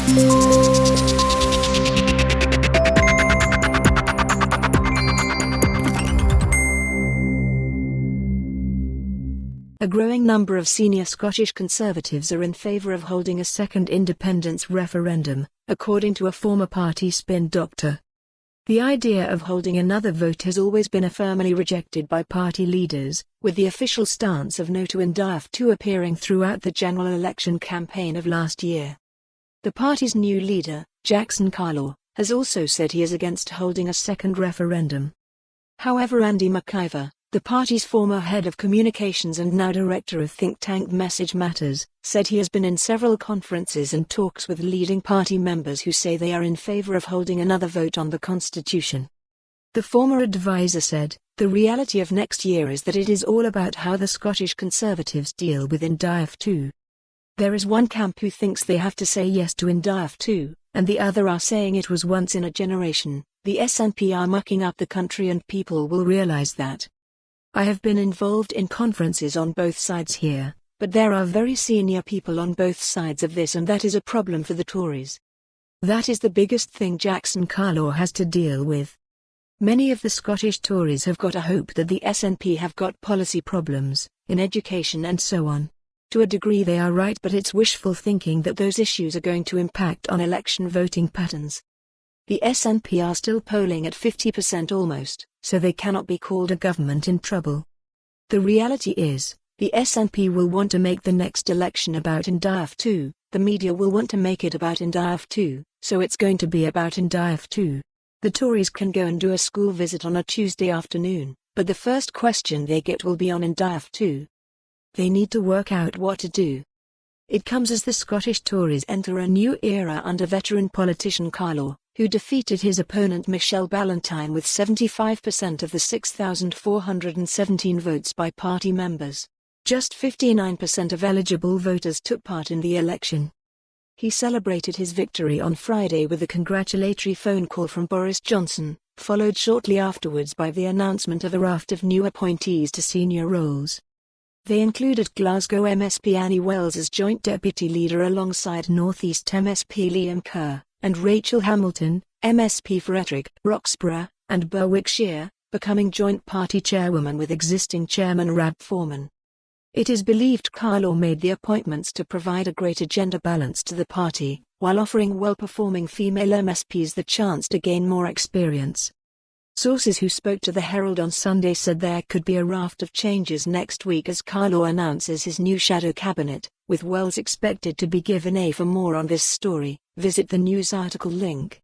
A growing number of senior Scottish Conservatives are in favour of holding a second independence referendum, according to a former party spin doctor. The idea of holding another vote has always been firmly rejected by party leaders, with the official stance of no to Indaft 2 appearing throughout the general election campaign of last year. The party's new leader, Jackson Carlaw, has also said he is against holding a second referendum. However, Andy Maciver, the party's former head of communications and now director of think tank Message Matters, said he has been in several conferences and talks with leading party members who say they are in favour of holding another vote on the constitution. The former advisor said, "The reality of next year is that it is all about how the Scottish Conservatives deal with Indaft 2. There is one camp who thinks they have to say yes to Indaft 2, and the other are saying it was once in a generation. The SNP are mucking up the country and people will realise that. I have been involved in conferences on both sides here, but there are very senior people on both sides of this and that is a problem for the Tories. That is the biggest thing Jackson Carlaw has to deal with. Many of the Scottish Tories have got a hope that the SNP have got policy problems, in education and so on. To a degree they are right, but it's wishful thinking that those issues are going to impact on election voting patterns. The SNP are still polling at 50% almost, so they cannot be called a government in trouble. The reality is, the SNP will want to make the next election about Indaft 2, the media will want to make it about Indaft 2, so it's going to be about Indaft 2. The Tories can go and do a school visit on a Tuesday afternoon, but the first question they get will be on Indaft 2. They need to work out what to do. It comes as the Scottish Tories enter a new era under veteran politician Carlaw, who defeated his opponent Michelle Ballantyne with 75% of the 6,417 votes by party members. Just 59% of eligible voters took part in the election. He celebrated his victory on Friday with a congratulatory phone call from Boris Johnson, followed shortly afterwards by the announcement of a raft of new appointees to senior roles. They included Glasgow MSP Annie Wells as joint deputy leader alongside North East MSP Liam Kerr, and Rachel Hamilton, MSP for Ettrick, Roxburgh, and Berwickshire, becoming joint party chairwoman with existing chairman Rab Foreman. It is believed Carlaw made the appointments to provide a greater gender balance to the party, while offering well-performing female MSPs the chance to gain more experience. Sources who spoke to the Herald on Sunday said there could be a raft of changes next week as Carlaw announces his new shadow cabinet, with Wells expected to be given a. For more on this story, visit the news article link.